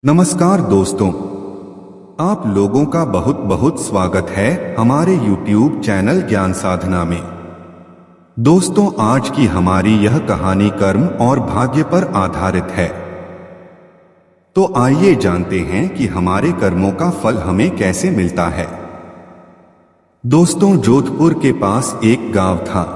नमस्कार दोस्तों, आप लोगों का बहुत बहुत स्वागत है हमारे YouTube चैनल ज्ञान साधना में। दोस्तों, आज की हमारी यह कहानी कर्म और भाग्य पर आधारित है। तो आइए जानते हैं कि हमारे कर्मों का फल हमें कैसे मिलता है। दोस्तों, जोधपुर के पास एक गांव था।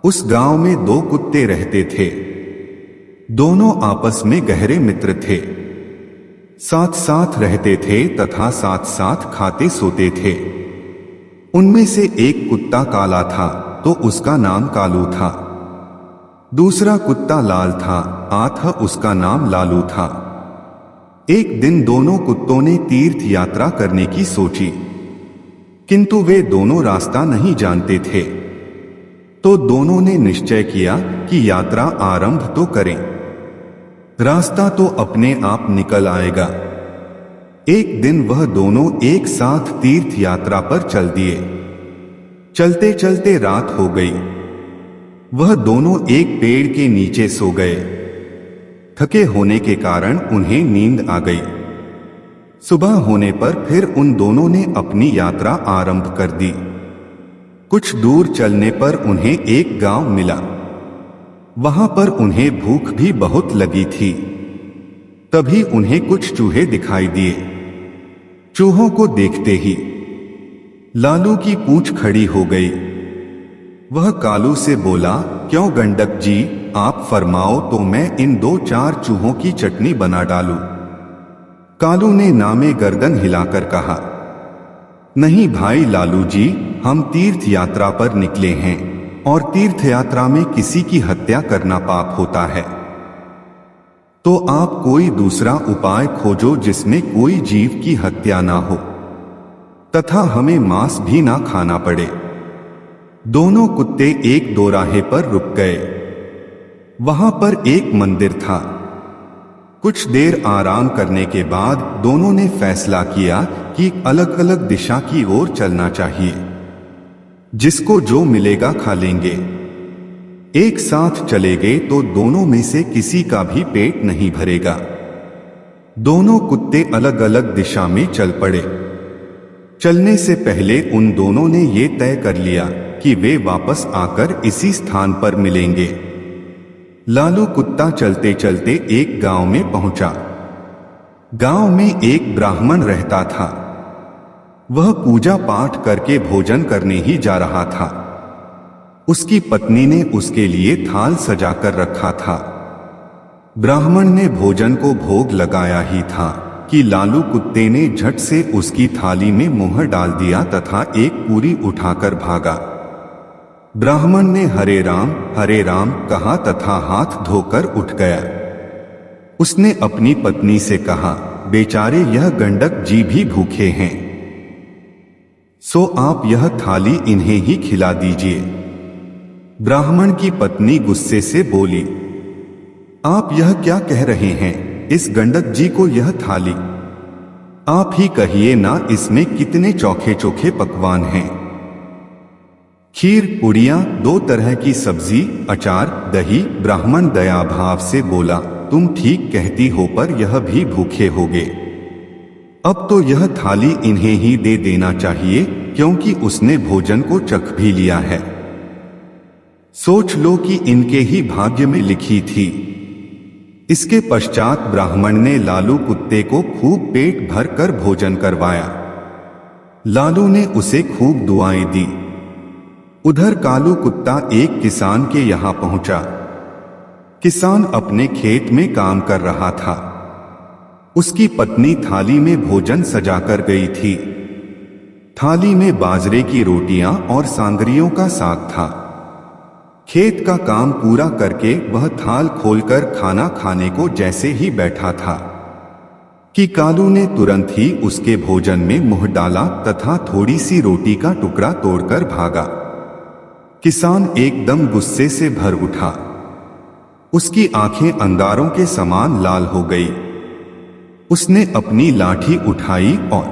उस गांव में दो कुत्ते रहते थे। दोनों आपस में गहरे मित्र थे, साथ साथ रहते थे तथा साथ साथ खाते सोते थे। उनमें से एक कुत्ता काला था तो उसका नाम कालू था। दूसरा कुत्ता लाल था, अतः उसका नाम लालू था। एक दिन दोनों कुत्तों ने तीर्थ यात्रा करने की सोची, किंतु वे दोनों रास्ता नहीं जानते थे। तो दोनों ने निश्चय किया कि यात्रा आरंभ तो करें, रास्ता तो अपने आप निकल आएगा। एक दिन वह दोनों एक साथ तीर्थ यात्रा पर चल दिए। चलते चलते रात हो गई। वह दोनों एक पेड़ के नीचे सो गए। थके होने के कारण उन्हें नींद आ गई। सुबह होने पर फिर उन दोनों ने अपनी यात्रा आरंभ कर दी। कुछ दूर चलने पर उन्हें एक गांव मिला। वहां पर उन्हें भूख भी बहुत लगी थी। तभी उन्हें कुछ चूहे दिखाई दिए। चूहों को देखते ही लालू की पूंछ खड़ी हो गई। वह कालू से बोला, क्यों गंडक जी, आप फरमाओ तो मैं इन दो चार चूहों की चटनी बना डालूं। कालू ने नामे गर्दन हिलाकर कहा, नहीं भाई लालू जी, हम तीर्थ यात्रा पर निकले हैं और तीर्थ यात्रा में किसी की हत्या करना पाप होता है। तो आप कोई दूसरा उपाय खोजो जिसमें कोई जीव की हत्या ना हो तथा हमें मांस भी ना खाना पड़े। दोनों कुत्ते एक दोराहे पर रुक गए। वहां पर एक मंदिर था। कुछ देर आराम करने के बाद दोनों ने फैसला किया कि अलग अलग दिशा की ओर चलना चाहिए। जिसको जो मिलेगा खा लेंगे। एक साथ चले गए तो दोनों में से किसी का भी पेट नहीं भरेगा। दोनों कुत्ते अलग अलग दिशा में चल पड़े। चलने से पहले उन दोनों ने ये तय कर लिया कि वे वापस आकर इसी स्थान पर मिलेंगे। लालू कुत्ता चलते चलते एक गांव में पहुंचा। गांव में एक ब्राह्मण रहता था। वह पूजा पाठ करके भोजन करने ही जा रहा था। उसकी पत्नी ने उसके लिए थाल सजाकर रखा था। ब्राह्मण ने भोजन को भोग लगाया ही था कि लालू कुत्ते ने झट से उसकी थाली में मुहर डाल दिया तथा एक पूरी उठाकर भागा। ब्राह्मण ने हरे राम कहा तथा हाथ धोकर उठ गया। उसने अपनी पत्नी से कहा, बेचारे यह गंडक जी भी भूखे हैं, सो आप यह थाली इन्हें ही खिला दीजिए। ब्राह्मण की पत्नी गुस्से से बोली, आप यह क्या कह रहे हैं, इस गंडक जी को यह थाली? आप ही कहिए ना, इसमें कितने चोखे चोखे पकवान हैं। खीर, पुड़ियां, दो तरह की सब्जी, अचार, दही। ब्राह्मण दया भाव से बोला, तुम ठीक कहती हो, पर यह भी भूखे होगे। अब तो यह थाली इन्हें ही दे देना चाहिए, क्योंकि उसने भोजन को चख भी लिया है। सोच लो कि इनके ही भाग्य में लिखी थी। इसके पश्चात ब्राह्मण ने लालू कुत्ते को खूब पेट भर कर भोजन करवाया। लालू ने उसे खूब दुआएं दी। उधर कालू कुत्ता एक किसान के यहां पहुंचा। किसान अपने खेत में काम कर रहा था। उसकी पत्नी थाली में भोजन सजाकर गई थी। थाली में बाजरे की रोटियां और सांगरियों का साग था। खेत का काम पूरा करके वह थाल खोलकर खाना खाने को जैसे ही बैठा था कि कालू ने तुरंत ही उसके भोजन में मुंह डाला तथा थोड़ी सी रोटी का टुकड़ा तोड़कर भागा। किसान एकदम गुस्से से भर उठा। उसकी आंखें अंगारों के समान लाल हो गई। उसने अपनी लाठी उठाई और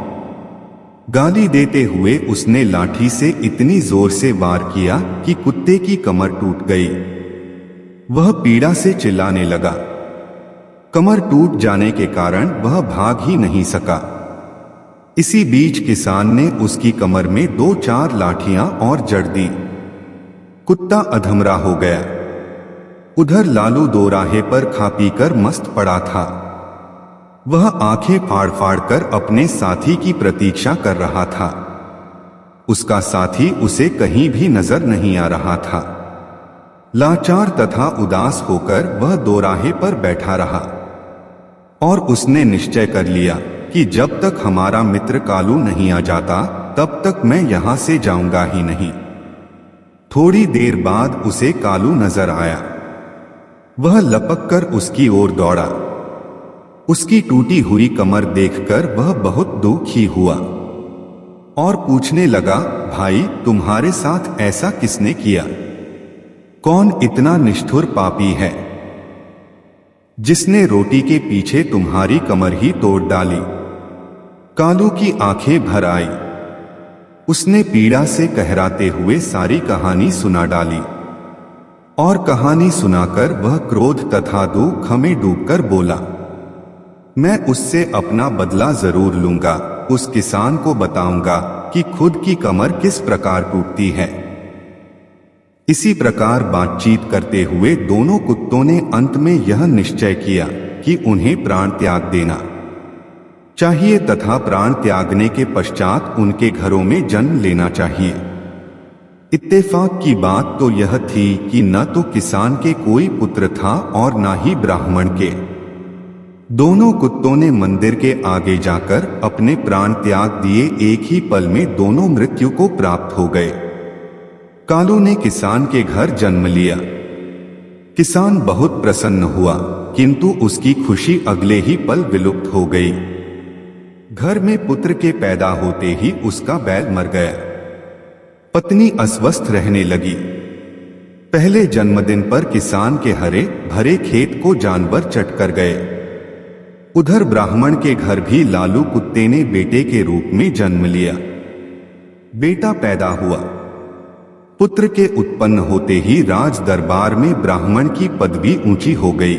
गाली देते हुए उसने लाठी से इतनी जोर से वार किया कि कुत्ते की कमर टूट गई। वह पीड़ा से चिल्लाने लगा। कमर टूट जाने के कारण वह भाग ही नहीं सका। इसी बीच किसान ने उसकी कमर में 2-4 लाठियां और जड़ दी। कुत्ता अधमरा हो गया। उधर लालू दोराहे पर खा पीकर मस्त पड़ा था। वह आंखें फाड़ फाड़ कर अपने साथी की प्रतीक्षा कर रहा था। उसका साथी उसे कहीं भी नजर नहीं आ रहा था। लाचार तथा उदास होकर वह दोराहे पर बैठा रहा और उसने निश्चय कर लिया कि जब तक हमारा मित्र कालू नहीं आ जाता तब तक मैं यहां से जाऊंगा ही नहीं। थोड़ी देर बाद उसे कालू नजर आया। वह लपक कर उसकी ओर दौड़ा। उसकी टूटी हुई कमर देखकर वह बहुत दुखी हुआ और पूछने लगा, भाई तुम्हारे साथ ऐसा किसने किया? कौन इतना निष्ठुर पापी है जिसने रोटी के पीछे तुम्हारी कमर ही तोड़ डाली? कालू की आंखें भर आई। उसने पीड़ा से कहराते हुए सारी कहानी सुना डाली और कहानी सुनाकर वह क्रोध तथा दुख में डूबकर बोला, मैं उससे अपना बदला जरूर लूंगा। उस किसान को बताऊंगा कि खुद की कमर किस प्रकार टूटती है। इसी प्रकार बातचीत करते हुए दोनों कुत्तों ने अंत में यह निश्चय किया कि उन्हें प्राण त्याग देना चाहिए तथा प्राण त्यागने के पश्चात उनके घरों में जन्म लेना चाहिए। इत्तेफाक की बात तो यह थी कि न तो किसान के कोई पुत्र था और न ही ब्राह्मण के। दोनों कुत्तों ने मंदिर के आगे जाकर अपने प्राण त्याग दिए। एक ही पल में दोनों मृत्यु को प्राप्त हो गए। कालू ने किसान के घर जन्म लिया। किसान बहुत प्रसन्न हुआ, किंतु उसकी खुशी अगले ही पल विलुप्त हो गई। घर में पुत्र के पैदा होते ही उसका बैल मर गया। पत्नी अस्वस्थ रहने लगी। पहले जन्मदिन पर किसान के हरे भरे खेत को जानवर चट कर गए। उधर ब्राह्मण के घर भी लालू कुत्ते ने बेटे के रूप में जन्म लिया। बेटा पैदा हुआ। पुत्र के उत्पन्न होते ही राज दरबार में ब्राह्मण की पदवी ऊंची हो गई।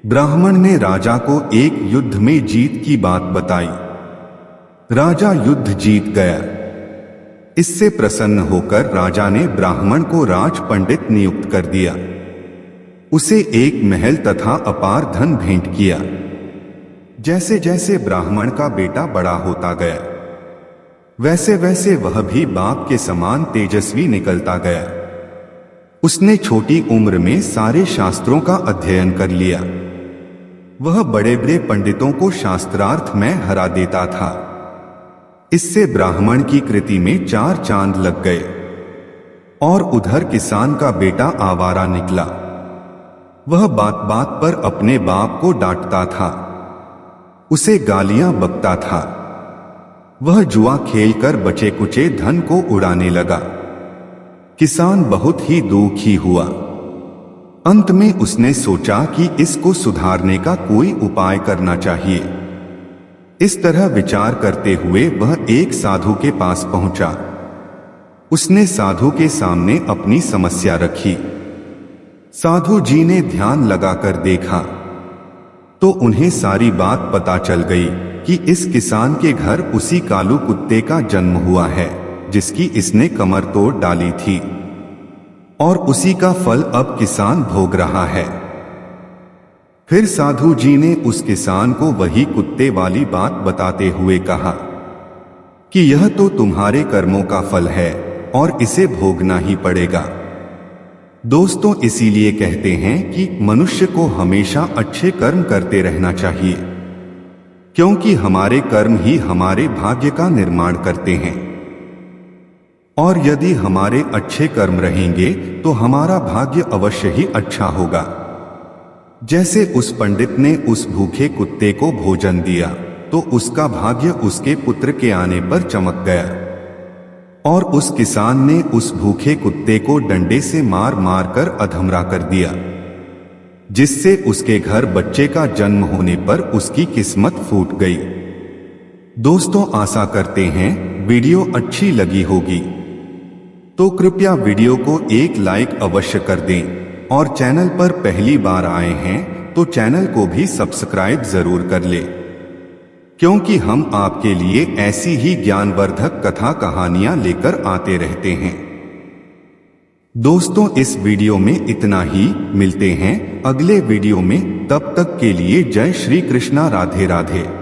ब्राह्मण ने राजा को एक युद्ध में जीत की बात बताई। राजा युद्ध जीत गया। इससे प्रसन्न होकर राजा ने ब्राह्मण को राज पंडित नियुक्त कर दिया। उसे एक महल तथा अपार धन भेंट किया। जैसे जैसे ब्राह्मण का बेटा बड़ा होता गया वैसे वैसे वह भी बाप के समान तेजस्वी निकलता गया। उसने छोटी उम्र में सारे शास्त्रों का अध्ययन कर लिया। वह बड़े बड़े पंडितों को शास्त्रार्थ में हरा देता था। इससे ब्राह्मण की कृति में 4 चांद लग गए। और उधर किसान का बेटा आवारा निकला। वह बात बात पर अपने बाप को डांटता था, उसे गालियां बकता था। वह जुआ खेलकर बचे कुचे धन को उड़ाने लगा। किसान बहुत ही दुखी हुआ। अंत में उसने सोचा कि इसको सुधारने का कोई उपाय करना चाहिए। इस तरह विचार करते हुए वह एक साधु के पास पहुंचा। उसने साधु के सामने अपनी समस्या रखी। साधु जी ने ध्यान लगाकर देखा तो उन्हें सारी बात पता चल गई कि इस किसान के घर उसी कालू कुत्ते का जन्म हुआ है जिसकी इसने कमर तोड़ डाली थी, और उसी का फल अब किसान भोग रहा है। फिर साधु जी ने उस किसान को वही कुत्ते वाली बात बताते हुए कहा कि यह तो तुम्हारे कर्मों का फल है और इसे भोगना ही पड़ेगा। दोस्तों, इसीलिए कहते हैं कि मनुष्य को हमेशा अच्छे कर्म करते रहना चाहिए, क्योंकि हमारे कर्म ही हमारे भाग्य का निर्माण करते हैं। और यदि हमारे अच्छे कर्म रहेंगे तो हमारा भाग्य अवश्य ही अच्छा होगा। जैसे उस पंडित ने उस भूखे कुत्ते को भोजन दिया तो उसका भाग्य उसके पुत्र के आने पर चमक गया, और उस किसान ने उस भूखे कुत्ते को डंडे से मार मार कर अधमरा कर दिया, जिससे उसके घर बच्चे का जन्म होने पर उसकी किस्मत फूट गई। दोस्तों, आशा करते हैं वीडियो अच्छी लगी होगी, तो कृपया वीडियो को एक लाइक अवश्य कर दें, और चैनल पर पहली बार आए हैं तो चैनल को भी सब्सक्राइब जरूर कर ले, क्योंकि हम आपके लिए ऐसी ही ज्ञानवर्धक कथा कहानियां लेकर आते रहते हैं। दोस्तों, इस वीडियो में इतना ही। मिलते हैं अगले वीडियो में, तब तक के लिए जय श्री कृष्णा, राधे राधे।